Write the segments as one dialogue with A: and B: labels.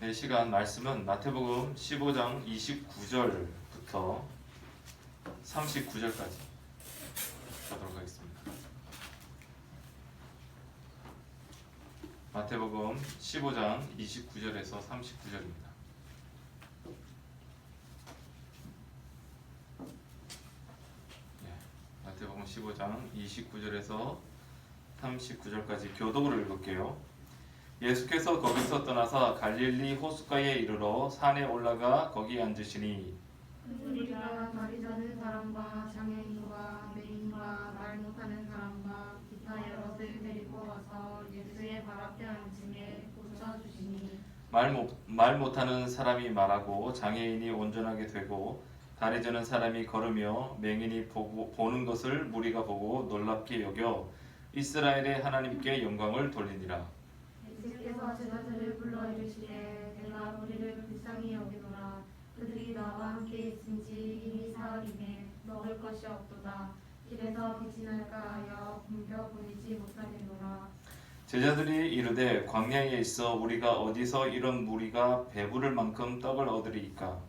A: 이 시간 말씀은 마태복음 15장 29절부터 39절까지 가도록 하겠습니다. 마태복음 15장 29절에서 39절입니다. 마태복음 15장 29절에서 39절까지 교독으로 읽을게요. 예수께서 거기서 떠나서 갈릴리 호숫가에 이르러 산에 올라가 거기 앉으시니
B: 우리가 다리 저는 사람과 장애인과 맹인과 말 못하는 사람과 기타 여럿을 데리고 와서 예수의 발 앞에 앉음에 고쳐주시니
A: 말 못하는 사람이 말하고 장애인이 온전하게 되고 다리 저는 사람이 걸으며 맹인이 보는 것을 무리가 보고 놀랍게 여겨 이스라엘의 하나님께 영광을 돌리니라.
B: 예수께서 제자들을 불러 이르시되 내가 우리를 불쌍히 여기노라. 그들이 나와 함께 있은지 이미 사흘이매 먹을 것이 없도다. 길에서 비진할까 하여 굶겨 보이지 못하겠노라.
A: 제자들이 이르되 광야에 있어 우리가 어디서 이런 무리가 배부를 만큼 떡을 얻으리이까.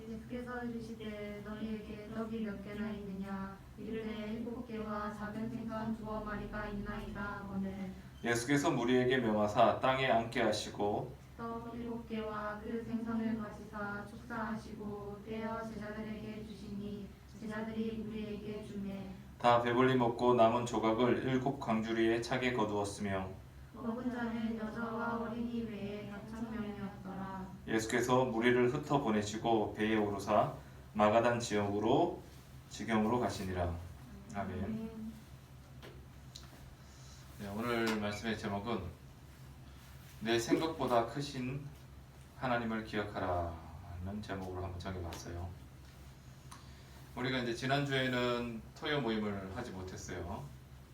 B: 예수께서 이르시되 너희에게 떡이 몇 개나 있느냐. 이르되 7개와 작은 생선 2마리가 있나이다 하거늘.
A: 예수께서 무리에게 명하사 땅에 앉게 하시고
B: 떡 7개와 그 생선을 가지사 축사하시고 떼어 제자들에게 주시니 제자들이 무리에게 주매
A: 다 배불리 먹고 남은 조각을 7 광주리에 차게 거두었으며
B: 먹은 자는 여자와 어린이 외에 6,000명이었더라.
A: 예수께서 무리를 흩어 보내시고 배에 오르사 마가단 지경으로 가시니라. 아멘. 네, 오늘 말씀의 제목은 내 생각보다 크신 하나님을 기억하라는 제목으로 한번 정해봤어요. 우리가 이제 지난주에는 토요 모임을 하지 못했어요.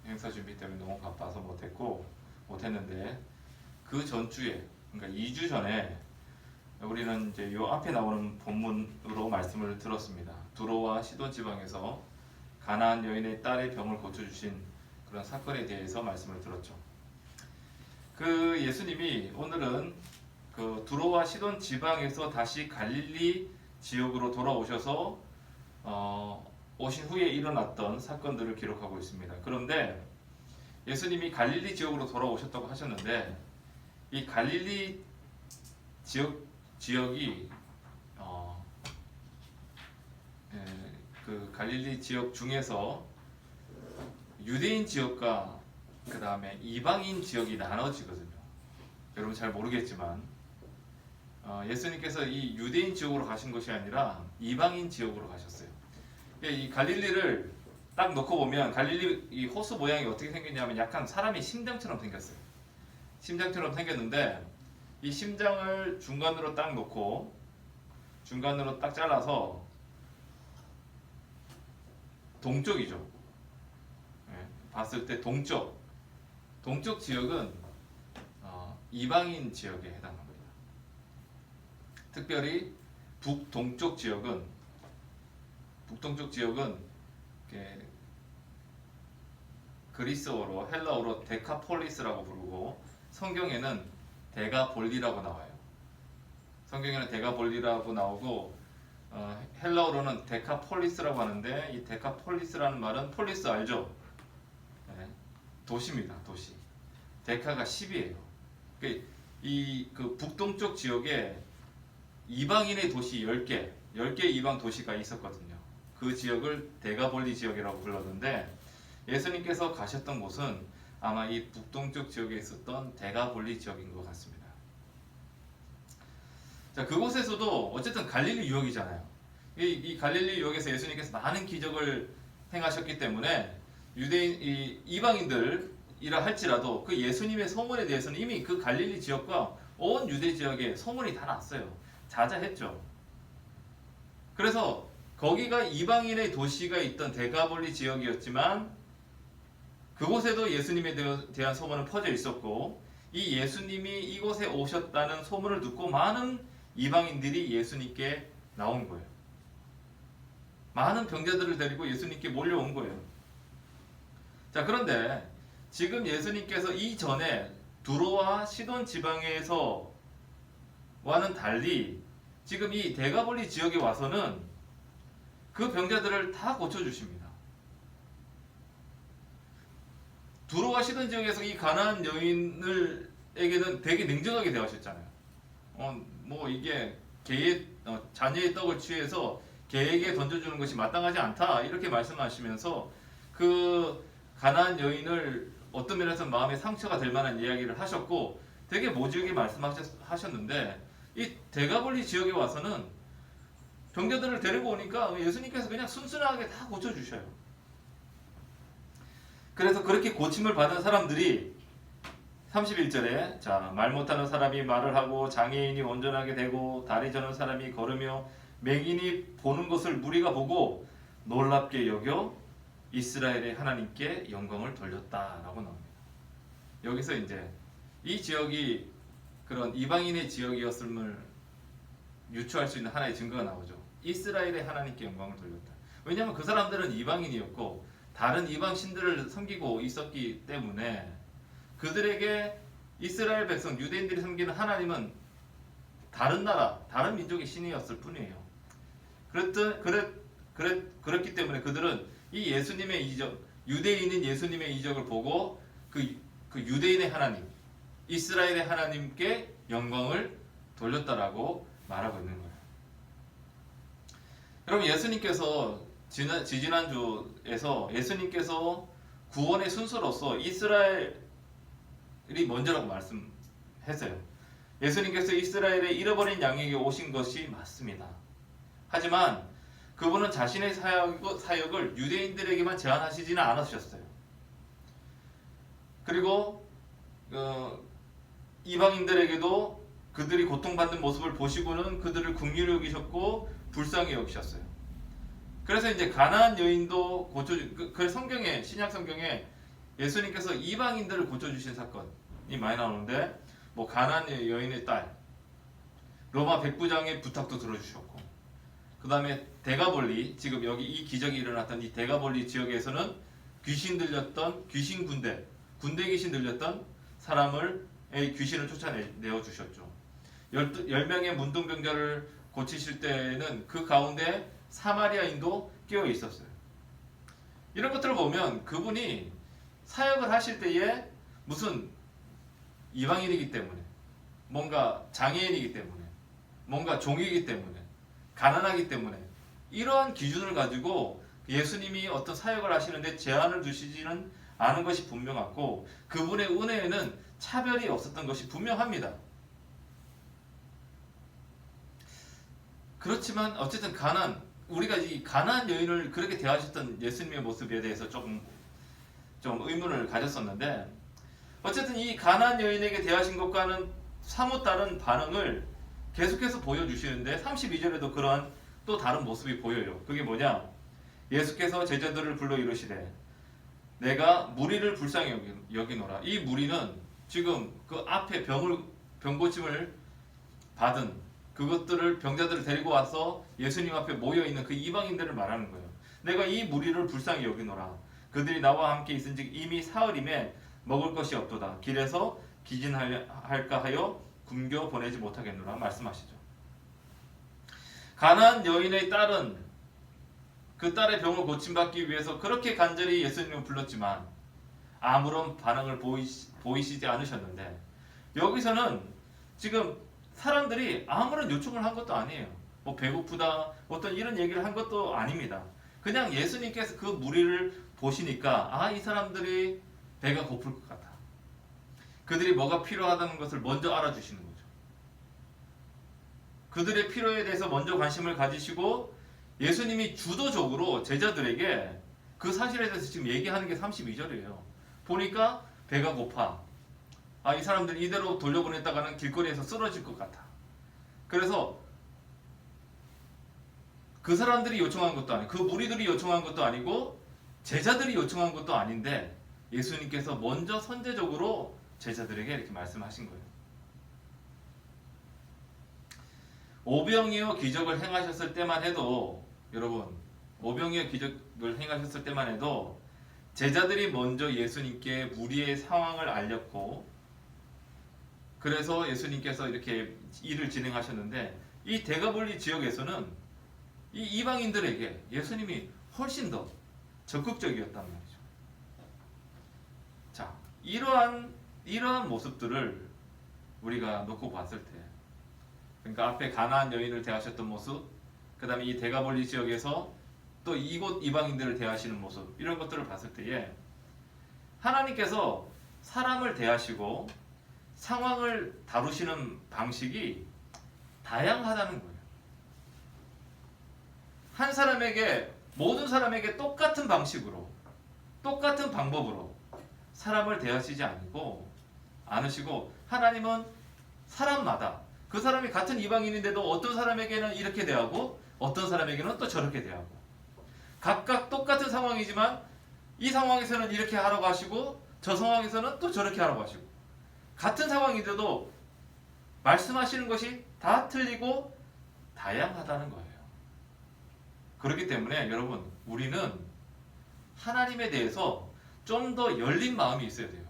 A: 행사 준비 때문에 너무 바빠서 못했는데 그 전주에, 그러니까 2주 전에 우리는 이제 요 앞에 나오는 본문으로 말씀을 들었습니다. 두로와 시돈 지방에서 가나안 여인의 딸의 병을 고쳐주신 그런 사건에 대해서 말씀을 들었죠. 그 예수님이 오늘은 그 두로와 시돈 지방에서 다시 갈릴리 지역으로 돌아오셔서 오신 후에 일어났던 사건들을 기록하고 있습니다. 그런데 예수님이 갈릴리 지역으로 돌아오셨다고 하셨는데 이 갈릴리 지역이 그 갈릴리 지역 중에서 유대인 지역과 그 다음에 이방인 지역이 나눠지거든요. 여러분 잘 모르겠지만 예수님께서 이 유대인 지역으로 가신 것이 아니라 이방인 지역으로 가셨어요. 이 갈릴리를 딱 놓고 보면 갈릴리 이 호수 모양이 어떻게 생겼냐면 약간 사람이 심장처럼 생겼어요. 심장처럼 생겼는데 이 심장을 중간으로 딱 놓고 중간으로 딱 잘라서 동쪽이죠. 봤을 때 동쪽 지역은 이방인 지역에 해당합니다. 특별히 북동쪽 지역은 그리스어로 헬라어로 데카폴리스라고 부르고 성경에는 데가볼리라고 나와요. 성경에는 데가볼리라고 나오고 헬라어로는 데카폴리스라고 하는데 이 데카폴리스라는 말은 폴리스 알죠? 도시입니다. 도시. 데카가 10이에요. 그 북동쪽 지역에 이방인의 도시 10개 이방 도시가 있었거든요. 그 지역을 데가볼리 지역이라고 불렀는데 예수님께서 가셨던 곳은 아마 이 북동쪽 지역에 있었던 데가볼리 지역인 것 같습니다. 자, 그곳에서도 어쨌든 갈릴리 유역이잖아요. 이 갈릴리 유역에서 예수님께서 많은 기적을 행하셨기 때문에 유대인 이방인들이라 할지라도 그 예수님의 소문에 대해서는 이미 그 갈릴리 지역과 온 유대 지역에 소문이 다 났어요. 자자했죠. 그래서 거기가 이방인의 도시가 있던 데가볼리 지역이었지만 그곳에도 예수님에 대한 소문은 퍼져 있었고 이 예수님이 이곳에 오셨다는 소문을 듣고 많은 이방인들이 예수님께 나온 거예요. 많은 병자들을 데리고 예수님께 몰려온 거예요. 자, 그런데 지금 예수님께서 이전에 두로와 시돈 지방에서 와는 달리 지금 이 데가볼리 지역에 와서는 그 병자들을 다 고쳐주십니다. 들어가시던 지역에서 이 가나안 여인에게는 되게 냉정하게 대하셨잖아요. 뭐 이게 자녀의 떡을 취해서 개에게 던져주는 것이 마땅하지 않다 이렇게 말씀하시면서 그 가나안 여인을 어떤 면에서 마음에 상처가 될 만한 이야기를 하셨고 되게 모질게 말씀하셨는데 이 데가볼리 지역에 와서는 병자들을 데리고 오니까 예수님께서 그냥 순순하게 다 고쳐주셔요. 그래서 그렇게 고침을 받은 사람들이 31절에 자, 말 못하는 사람이 말을 하고 장애인이 온전하게 되고 다리 저는 사람이 걸으며 맹인이 보는 것을 무리가 보고 놀랍게 여겨 이스라엘의 하나님께 영광을 돌렸다라고 나옵니다. 여기서 이제 이 지역이 그런 이방인의 지역이었음을 유추할 수 있는 하나의 증거가 나오죠. 이스라엘의 하나님께 영광을 돌렸다. 왜냐하면 그 사람들은 이방인이었고 다른 이방 신들을 섬기고 있었기 때문에 그들에게 이스라엘 백성 유대인들이 섬기는 하나님은 다른 나라, 다른 민족의 신이었을 뿐이에요. 그랬기 때문에 그들은 이 예수님의 이적, 유대인인 예수님의 이적을 보고 그 유대인의 하나님, 이스라엘의 하나님께 영광을 돌렸다라고 말하고 있는 거예요. 여러분 예수님께서 지지난주에서 예수님께서 구원의 순서로서 이스라엘이 먼저라고 말씀했어요. 예수님께서 이스라엘의 잃어버린 양에게 오신 것이 맞습니다. 하지만 그분은 자신의 사역을 유대인들에게만 제한하시지는 않으셨어요. 그리고 이방인들에게도 그들이 고통받는 모습을 보시고는 그들을 긍휼히 여기셨고 불쌍히 여기셨어요. 그래서 이제 가나안 여인도 그 성경에 신약 성경에 예수님께서 이방인들을 고쳐주신 사건이 많이 나오는데 뭐 가나안 여인의 딸 로마 백부장의 부탁도 들어주셨고 그 다음에 데가볼리 지금 여기 이 기적이 일어났던 이 데가볼리 지역에서는 귀신 들렸던 귀신 군대 귀신 들렸던 사람을 귀신을 쫓아내어 주셨죠. 10명의 문둥병자를 고치실 때는 그 가운데 사마리아인도 끼어 있었어요. 이런 것들을 보면 그분이 사역을 하실 때에 무슨 이방인이기 때문에 뭔가 장애인이기 때문에 뭔가 종이기 때문에 가난하기 때문에 이러한 기준을 가지고 예수님이 어떤 사역을 하시는데 제한을 두시지는 않은 것이 분명하고 그분의 은혜에는 차별이 없었던 것이 분명합니다. 그렇지만 어쨌든 우리가 이 가나안 여인을 그렇게 대하셨던 예수님의 모습에 대해서 좀 의문을 가졌었는데 어쨌든 이 가나안 여인에게 대하신 것과는 사뭇 다른 반응을 계속해서 보여주시는데 32절에도 그러한 또 다른 모습이 보여요. 그게 뭐냐? 예수께서 제자들을 불러 이르시되 내가 무리를 불쌍히 여기노라. 이 무리는 지금 그 앞에 병고침을 받은 그것들을 병자들을 데리고 와서 예수님 앞에 모여있는 그 이방인들을 말하는 거예요. 내가 이 무리를 불쌍히 여기노라. 그들이 나와 함께 있은즉 이미 사흘임에 먹을 것이 없도다. 길에서 기진할까 하여 굶겨 보내지 못하겠노라 말씀하시죠. 가나안 여인의 딸은 그 딸의 병을 고침받기 위해서 그렇게 간절히 예수님을 불렀지만 아무런 반응을 보이시지 않으셨는데 여기서는 지금 사람들이 아무런 요청을 한 것도 아니에요. 뭐 배고프다 어떤 이런 얘기를 한 것도 아닙니다. 그냥 예수님께서 그 무리를 보시니까 이 사람들이 배가 고플 것 같아. 그들이 뭐가 필요하다는 것을 먼저 알아주시는 거죠. 그들의 필요에 대해서 먼저 관심을 가지시고 예수님이 주도적으로 제자들에게 그 사실에 대해서 지금 얘기하는 게 32절이에요. 보니까 배가 고파. 이 사람들 이대로 돌려보냈다가는 길거리에서 쓰러질 것 같아. 그래서 그 사람들이 요청한 것도 아니고 그 무리들이 요청한 것도 아니고 제자들이 요청한 것도 아닌데 예수님께서 먼저 선제적으로 제자들에게 이렇게 말씀하신 거예요. 오병이어 기적을 행하셨을 때만 해도 여러분 오병이어 기적을 행하셨을 때만 해도 제자들이 먼저 예수님께 무리의 상황을 알렸고 그래서 예수님께서 이렇게 일을 진행하셨는데 이 데가볼리 지역에서는 이 이방인들에게 예수님이 훨씬 더 적극적이었단 말이죠. 자, 이러한 모습들을 우리가 놓고 봤을 때, 그러니까 앞에 가나안 여인을 대하셨던 모습, 그 다음에 이 데가볼리 지역에서 또 이곳 이방인들을 대하시는 모습, 이런 것들을 봤을 때에 하나님께서 사람을 대하시고 상황을 다루시는 방식이 다양하다는 거예요. 한 사람에게, 모든 사람에게 똑같은 방식으로, 똑같은 방법으로 사람을 대하시지 않으시고 하나님은 사람마다, 그 사람이 같은 이방인인데도 어떤 사람에게는 이렇게 대하고 어떤 사람에게는 또 저렇게 대하고, 각각 똑같은 상황이지만 이 상황에서는 이렇게 하라고 하시고 저 상황에서는 또 저렇게 하라고 하시고, 같은 상황인데도 말씀하시는 것이 다 틀리고 다양하다는 거예요. 그렇기 때문에 여러분, 우리는 하나님에 대해서 좀 더 열린 마음이 있어야 돼요.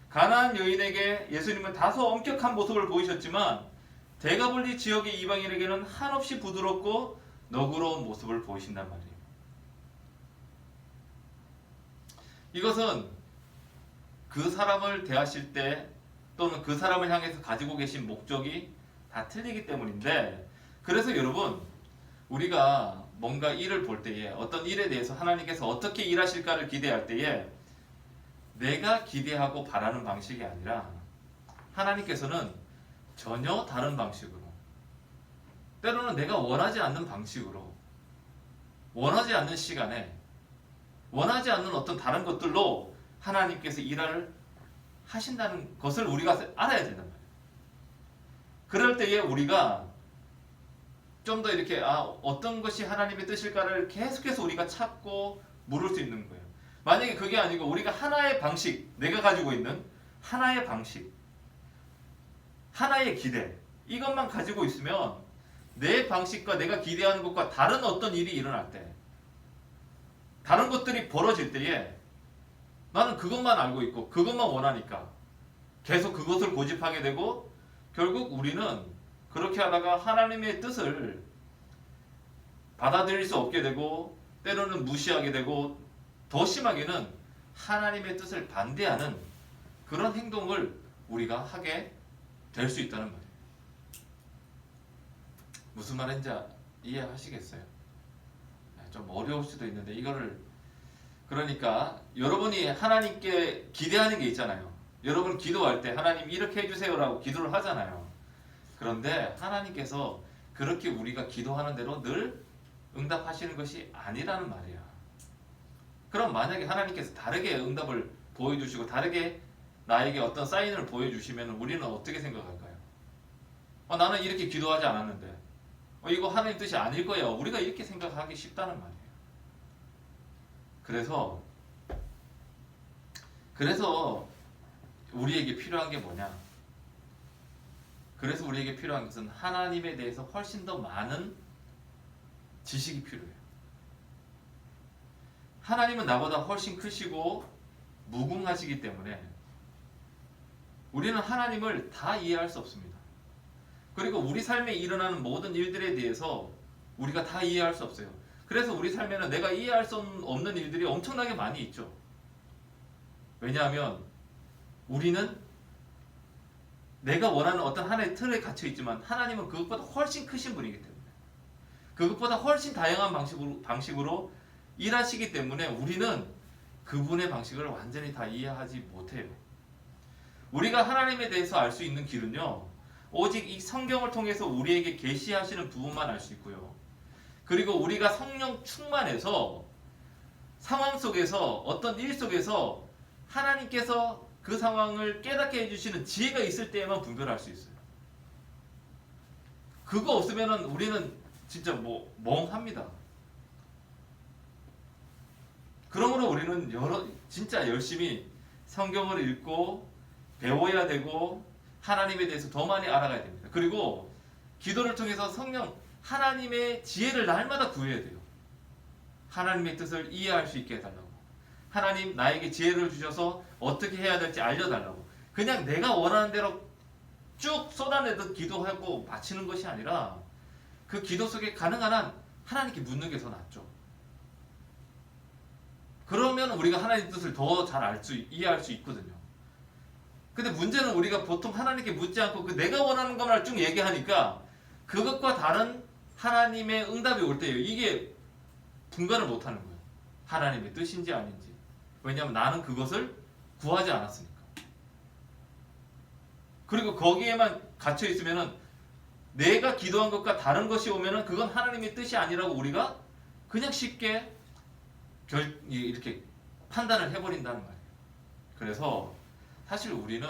A: 가나안 여인에게 예수님은 다소 엄격한 모습을 보이셨지만 데가볼리 지역의 이방인에게는 한없이 부드럽고 너그러운 모습을 보이신단 말이에요. 이것은 그 사람을 대하실 때 또는 그 사람을 향해서 가지고 계신 목적이 다 틀리기 때문인데, 그래서 여러분, 우리가 뭔가 일을 볼 때에 어떤 일에 대해서 하나님께서 어떻게 일하실까를 기대할 때에 내가 기대하고 바라는 방식이 아니라 하나님께서는 전혀 다른 방식으로, 때로는 내가 원하지 않는 방식으로, 원하지 않는 시간에, 원하지 않는 어떤 다른 것들로 하나님께서 일을 하신다는 것을 우리가 알아야 된단 말이에요. 그럴 때에 우리가 좀 더 이렇게 어떤 것이 하나님의 뜻일까를 계속해서 우리가 찾고 물을 수 있는 거예요. 만약에 그게 아니고 우리가 하나의 방식, 내가 가지고 있는 하나의 방식, 하나의 기대, 이것만 가지고 있으면 내 방식과 내가 기대하는 것과 다른 어떤 일이 일어날 때, 다른 것들이 벌어질 때에 나는 그것만 알고 있고 그것만 원하니까 계속 그것을 고집하게 되고, 결국 우리는 그렇게 하다가 하나님의 뜻을 받아들일 수 없게 되고 때로는 무시하게 되고 더 심하게는 하나님의 뜻을 반대하는 그런 행동을 우리가 하게 될 수 있다는 말이에요. 무슨 말인지 이해하시겠어요? 좀 어려울 수도 있는데 이거를, 그러니까 여러분이 하나님께 기대하는 게 있잖아요. 여러분 기도할 때 하나님 이렇게 해주세요라고 기도를 하잖아요. 그런데 하나님께서 그렇게 우리가 기도하는 대로 늘 응답하시는 것이 아니라는 말이야. 그럼 만약에 하나님께서 다르게 응답을 보여주시고 다르게 나에게 어떤 사인을 보여주시면 우리는 어떻게 생각할까요? 나는 이렇게 기도하지 않았는데 이거 하나님 뜻이 아닐 거야. 우리가 이렇게 생각하기 쉽다는 말이에요. 그래서 우리에게 필요한 게 뭐냐? 그래서 우리에게 필요한 것은 하나님에 대해서 훨씬 더 많은 지식이 필요해요. 하나님은 나보다 훨씬 크시고 무궁하시기 때문에 우리는 하나님을 다 이해할 수 없습니다. 그리고 우리 삶에 일어나는 모든 일들에 대해서 우리가 다 이해할 수 없어요. 그래서 우리 삶에는 내가 이해할 수 없는 일들이 엄청나게 많이 있죠. 왜냐하면 우리는 내가 원하는 어떤 하나의 틀에 갇혀 있지만 하나님은 그것보다 훨씬 크신 분이기 때문에, 그것보다 훨씬 다양한 방식으로 일하시기 때문에 우리는 그분의 방식을 완전히 다 이해하지 못해요. 우리가 하나님에 대해서 알 수 있는 길은요, 오직 이 성경을 통해서 우리에게 계시하시는 부분만 알 수 있고요. 그리고 우리가 성령 충만해서 상황 속에서 어떤 일 속에서 하나님께서 그 상황을 깨닫게 해주시는 지혜가 있을 때에만 분별할 수 있어요. 그거 없으면 우리는 진짜 멍합니다. 그러므로 우리는 진짜 열심히 성경을 읽고 배워야 되고 하나님에 대해서 더 많이 알아가야 됩니다. 그리고 기도를 통해서 하나님의 지혜를 날마다 구해야 돼요. 하나님의 뜻을 이해할 수 있게 해달라고. 하나님 나에게 지혜를 주셔서 어떻게 해야 될지 알려달라고. 그냥 내가 원하는 대로 쭉 쏟아내듯 기도하고 마치는 것이 아니라 그 기도 속에 가능한 한 하나님께 묻는 게 더 낫죠. 그러면 우리가 하나님 뜻을 더 잘 이해할 수 있거든요. 근데 문제는 우리가 보통 하나님께 묻지 않고 그 내가 원하는 것만 쭉 얘기하니까 그것과 다른 하나님의 응답이 올 때예요. 이게 분간을 못하는 거예요. 하나님의 뜻인지 아닌지. 왜냐하면 나는 그것을 구하지 않았으니까. 그리고 거기에만 갇혀 있으면은 내가 기도한 것과 다른 것이 오면은 그건 하나님의 뜻이 아니라고 우리가 그냥 쉽게 이렇게 판단을 해버린다는 말이에요. 그래서 사실 우리는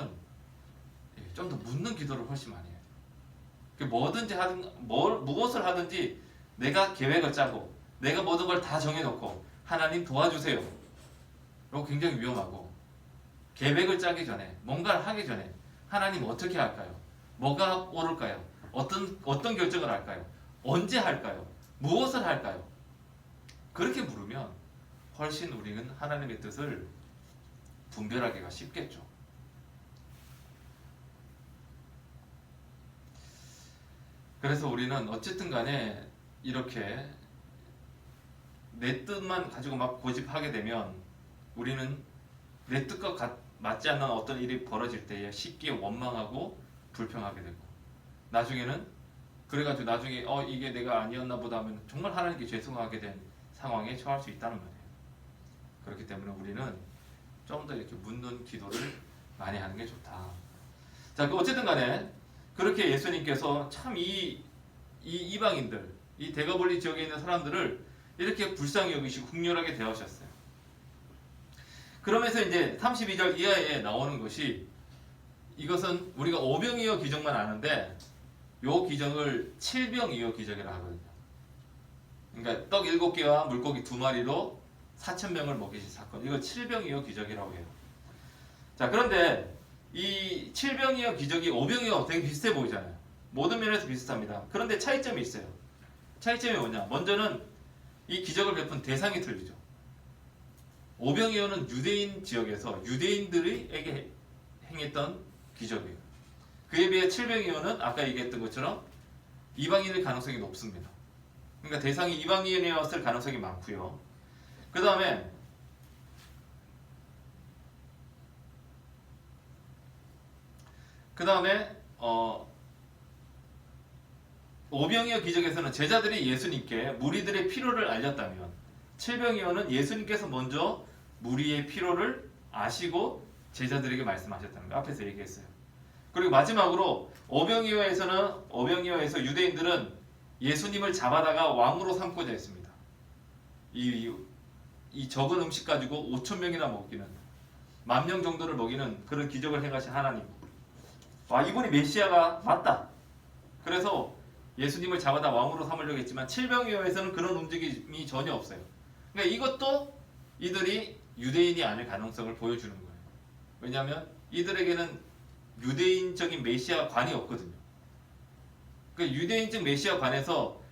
A: 좀 더 묻는 기도를 훨씬 많이 해요. 뭐든지 무엇을 하든지 내가 계획을 짜고 내가 모든 걸 다 정해놓고 하나님 도와주세요. 이거 굉장히 위험하고 계획을 짜기 전에 뭔가를 하기 전에 하나님 어떻게 할까요? 뭐가 오를까요? 어떤 결정을 할까요? 언제 할까요? 무엇을 할까요? 그렇게 물으면 훨씬 우리는 하나님의 뜻을 분별하기가 쉽겠죠. 그래서 우리는 어쨌든 간에 이렇게 내 뜻만 가지고 막 고집하게 되면 우리는 내 뜻과 맞지 않는 어떤 일이 벌어질 때에 쉽게 원망하고 불평하게 되고 나중에는 그래가지고 나중에 이게 내가 아니었나 보다 하면 정말 하나님께 죄송하게 된 상황에 처할 수 있다는 말이에요. 그렇기 때문에 우리는 좀 더 이렇게 묻는 기도를 많이 하는 게 좋다. 자, 어쨌든 간에 그렇게 예수님께서 참 이 이방인들, 이 대가볼리 지역에 있는 사람들을 이렇게 불쌍히 여기시고 국률하게 대하셨어요. 그러면서 이제 32절 이하에 나오는 것이 이것은 우리가 오병이어 기적만 아는데 요 기적을 칠병이어 기적이라 하거든요. 그러니까 떡 7개와 물고기 2마리로 4,000명을 먹이신 사건. 이걸 칠병이어 기적이라고 해요. 자, 그런데 이 칠병이어 기적이 오병이어 되게 비슷해 보이잖아요. 모든 면에서 비슷합니다. 그런데 차이점이 있어요. 차이점이 뭐냐? 먼저는 이 기적을 베푼 대상이 틀리죠. 오병이어는 유대인 지역에서 유대인들에게 행했던 기적이에요. 그에 비해 칠병이어는 아까 얘기했던 것처럼 이방인일 가능성이 높습니다. 그러니까 대상이 이방인이었을 가능성이 많고요. 그 다음에 오병이어 기적에서는 제자들이 예수님께 무리들의 필요를 알렸다면 칠병이어는 예수님께서 먼저 무리의 필요를 아시고 제자들에게 말씀하셨다는 거 앞에서 얘기했어요. 그리고 마지막으로 오병이어에서 유대인들은 예수님을 잡아다가 왕으로 삼고자 했습니다. 이 적은 음식 가지고 5,000명이나 먹이는 10,000명 정도를 먹이는 그런 기적을 행하신 하나님. 이분이 메시아가 맞다. 그래서 예수님을 잡아다 왕으로 삼으려고 했지만 칠병이어에서는 그런 움직임이 전혀 없어요. 그러니까 이것도 이들이 유대인이 아닐 가능성을 보여주는 거예요. 왜냐하면 이들에게는 유대인적인 메시아 관이 없거든요. 그 유대인적 메시아 관에서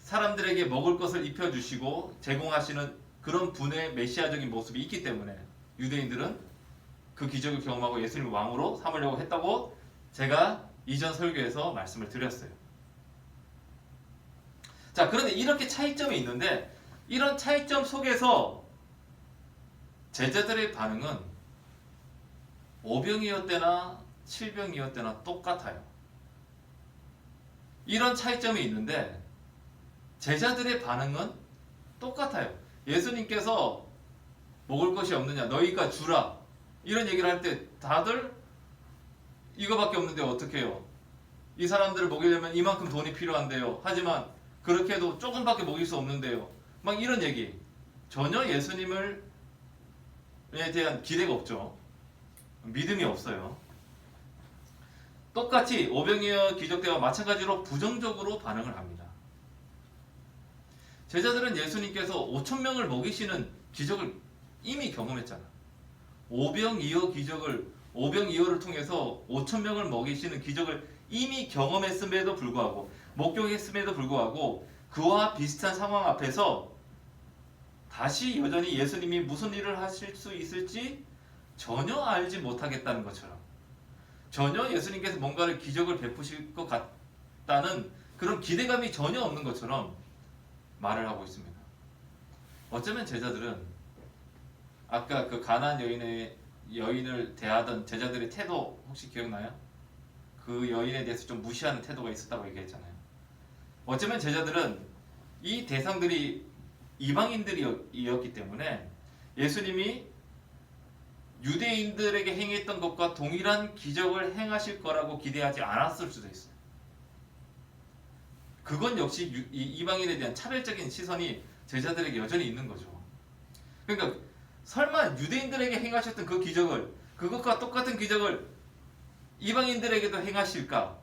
A: 사람들에게 먹을 것을 입혀주시고 제공하시는 그런 분의 메시아적인 모습이 있기 때문에 유대인들은 그 기적을 경험하고 예수님을 왕으로 삼으려고 했다고 제가 이전 설교에서 말씀을 드렸어요. 자, 그런데 이렇게 차이점이 있는데 이런 차이점 속에서 제자들의 반응은 오병이어 때나 칠병이어 때나 똑같아요. 이런 차이점이 있는데 제자들의 반응은 똑같아요. 예수님께서 먹을 것이 없느냐, 너희가 주라, 이런 얘기를 할 때 다들 이거밖에 없는데 어떻게 해요? 이 사람들을 먹이려면 이만큼 돈이 필요한데요. 하지만 그렇게 해도 조금밖에 먹일 수 없는데요. 막 이런 얘기. 전혀 예수님에 대한 기대가 없죠. 믿음이 없어요. 똑같이 오병이어 기적 때와 마찬가지로 부정적으로 반응을 합니다. 제자들은 예수님께서 5,000명을 먹이시는 기적을 이미 경험했잖아. 오병이어를 통해서 5,000명을 먹이시는 기적을 이미 경험했음에도 불구하고 목격했음에도 불구하고 그와 비슷한 상황 앞에서 다시 여전히 예수님이 무슨 일을 하실 수 있을지 전혀 알지 못하겠다는 것처럼 전혀 예수님께서 뭔가를 기적을 베푸실 것 같다는 그런 기대감이 전혀 없는 것처럼 말을 하고 있습니다. 어쩌면 제자들은 아까 그 가나안 여인을 대하던 제자들의 태도 혹시 기억나요? 그 여인에 대해서 좀 무시하는 태도가 있었다고 얘기했잖아요. 어쩌면 제자들은 이 대상들이 이방인들이었기 때문에 예수님이 유대인들에게 행했던 것과 동일한 기적을 행하실 거라고 기대하지 않았을 수도 있어요. 그건 역시 이방인에 대한 차별적인 시선이 제자들에게 여전히 있는 거죠. 그러니까 설마 유대인들에게 행하셨던 그 기적을, 그것과 똑같은 기적을 이방인들에게도 행하실까?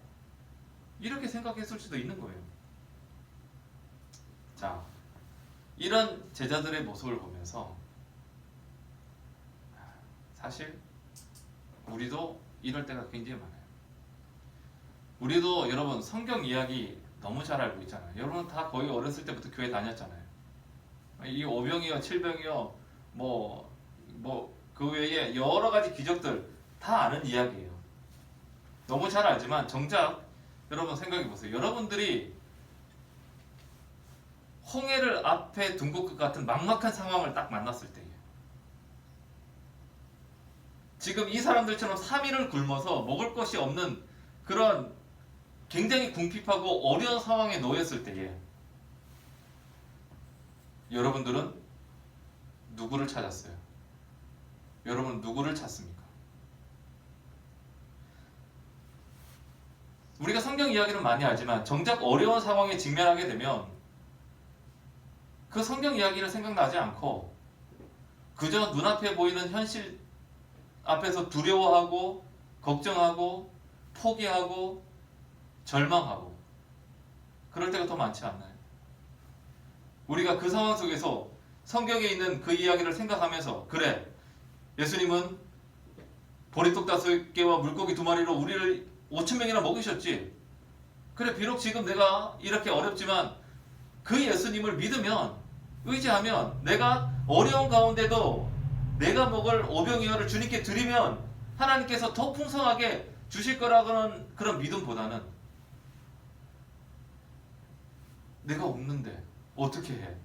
A: 이렇게 생각했을 수도 있는 거예요. 자, 이런 제자들의 모습을 보면서 사실 우리도 이럴 때가 굉장히 많아요. 우리도 여러분 성경 이야기 너무 잘 알고 있잖아요. 여러분 다 거의 어렸을 때부터 교회 다녔잖아요. 이 오병이어, 칠병이어, 그 외에 여러 가지 기적들 다 아는 이야기예요. 너무 잘 알지만 정작 여러분 생각해 보세요. 여러분들이 홍해를 앞에 둔 것 같은 막막한 상황을 딱 만났을 때예요. 지금 이 사람들처럼 3일을 굶어서 먹을 것이 없는 그런 굉장히 궁핍하고 어려운 상황에 놓였을 때에 여러분들은 누구를 찾았어요? 여러분 누구를 찾습니까? 우리가 성경 이야기는 많이 알지만 정작 어려운 상황에 직면하게 되면 그 성경 이야기를 생각나지 않고 그저 눈앞에 보이는 현실 앞에서 두려워하고 걱정하고 포기하고 절망하고 그럴 때가 더 많지 않나요? 우리가 그 상황 속에서 성경에 있는 그 이야기를 생각하면서 그래, 예수님은 보리떡 5개와 물고기 2마리로 우리를 5,000명이나 먹이셨지. 그래, 비록 지금 내가 이렇게 어렵지만 그 예수님을 믿으면, 의지하면 내가 어려운 가운데도 내가 먹을 오병이어를 주님께 드리면 하나님께서 더 풍성하게 주실 거라는 그런 믿음보다는 내가 없는데 어떻게 해?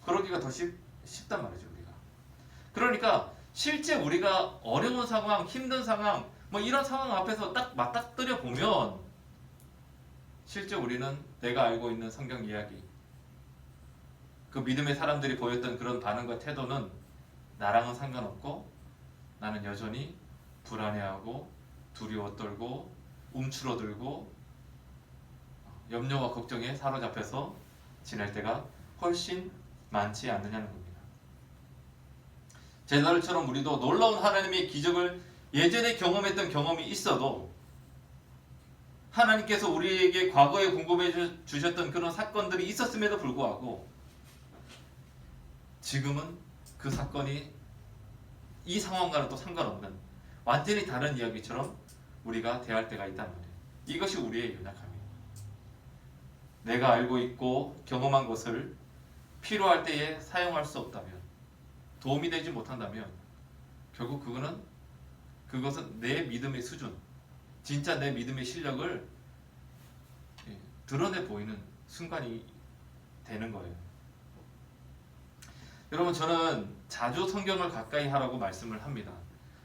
A: 그러기가 더 쉽단 말이죠, 우리가. 그러니까 실제 우리가 어려운 상황, 힘든 상황, 이런 상황 앞에서 딱 맞닥뜨려 보면 실제 우리는 내가 알고 있는 성경 이야기, 그 믿음의 사람들이 보였던 그런 반응과 태도는 나랑은 상관없고 나는 여전히 불안해하고 두려워 떨고 움츠러들고 염려와 걱정에 사로잡혀서 지낼 때가 훨씬 많지 않느냐는 겁니다. 제자들처럼 우리도 놀라운 하나님의 기적을 예전에 경험했던 경험이 있어도 하나님께서 우리에게 과거에 공급해 주셨던 그런 사건들이 있었음에도 불구하고 지금은 그 사건이 이 상황과는 또 상관없는 완전히 다른 이야기처럼 우리가 대할 때가 있단 말이에요. 이것이 우리의 연약함이에요. 내가 알고 있고 경험한 것을 필요할 때에 사용할 수 없다면, 도움이 되지 못한다면 결국 그것은 내 믿음의 수준, 진짜 내 믿음의 실력을 드러내 보이는 순간이 되는 거예요. 여러분, 저는 자주 성경을 가까이 하라고 말씀을 합니다.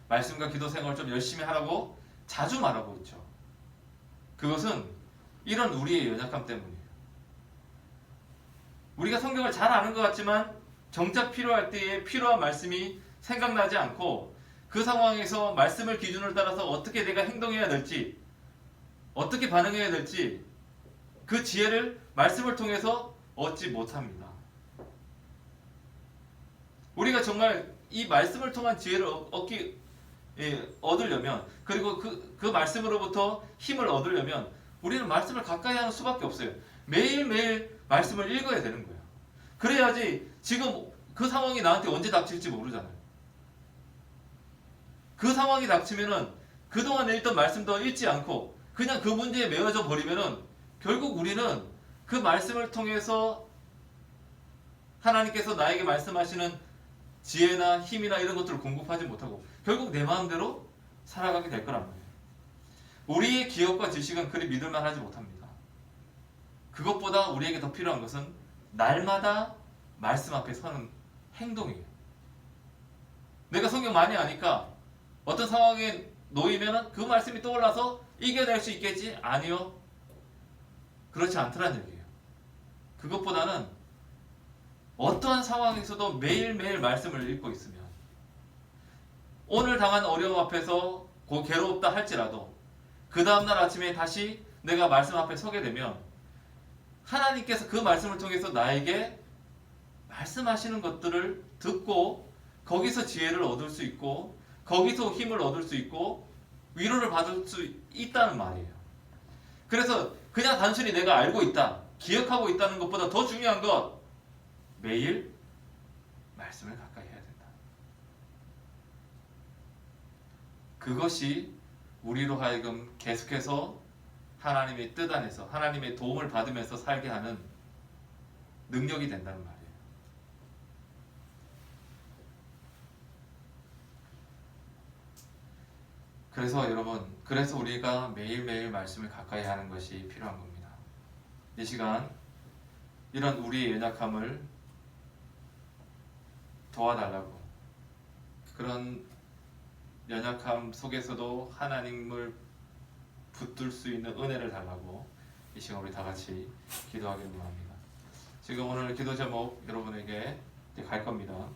A: 말씀과 기도 생활을 좀 열심히 하라고 자주 말하고 있죠. 그것은 이런 우리의 연약함 때문이에요. 우리가 성경을 잘 아는 것 같지만 정작 필요할 때에 필요한 말씀이 생각나지 않고 그 상황에서 말씀을 기준으로 따라서 어떻게 내가 행동해야 될지, 어떻게 반응해야 될지 그 지혜를 말씀을 통해서 얻지 못합니다. 우리가 정말 이 말씀을 통한 지혜를 얻으려면, 그리고 그 말씀으로부터 힘을 얻으려면 우리는 말씀을 가까이 하는 수밖에 없어요. 매일매일 말씀을 읽어야 되는 거예요. 그래야지 지금 그 상황이 나한테 언제 닥칠지 모르잖아요. 그 상황이 닥치면은 그동안 읽던 말씀도 읽지 않고 그냥 그 문제에 매여져 버리면은 결국 우리는 그 말씀을 통해서 하나님께서 나에게 말씀하시는 지혜나 힘이나 이런 것들을 공급하지 못하고 결국 내 마음대로 살아가게 될 거란 말이에요. 우리의 기억과 지식은 그리 믿을만 하지 못합니다. 그것보다 우리에게 더 필요한 것은 날마다 말씀 앞에 서는 행동이에요. 내가 성경 많이 아니까 어떤 상황에 놓이면 그 말씀이 떠올라서 이겨낼 수 있겠지? 아니요. 그렇지 않더란 얘기예요. 그것보다는 어떠한 상황에서도 매일매일 말씀을 읽고 있으면 오늘 당한 어려움 앞에서 괴롭다 할지라도 그 다음날 아침에 다시 내가 말씀 앞에 서게 되면 하나님께서 그 말씀을 통해서 나에게 말씀하시는 것들을 듣고 거기서 지혜를 얻을 수 있고 거기서 힘을 얻을 수 있고 위로를 받을 수 있다는 말이에요. 그래서 그냥 단순히 내가 알고 있다, 기억하고 있다는 것보다 더 중요한 것, 매일 말씀을 가까이 해야 된다. 그것이 우리로 하여금 계속해서 하나님의 뜻 안에서 하나님의 도움을 받으면서 살게 하는 능력이 된다는 말이에요. 그래서 여러분, 그래서 우리가 매일매일 말씀을 가까이 하는 것이 필요한 겁니다. 이 시간 이런 우리의 연약함을 도와달라고, 그런 연약함 속에서도 하나님을 붙들 수 있는 은혜를 달라고 이 시간 우리 다 같이 기도하기를 원합니다. 지금 오늘 기도 제목 여러분에게 갈 겁니다.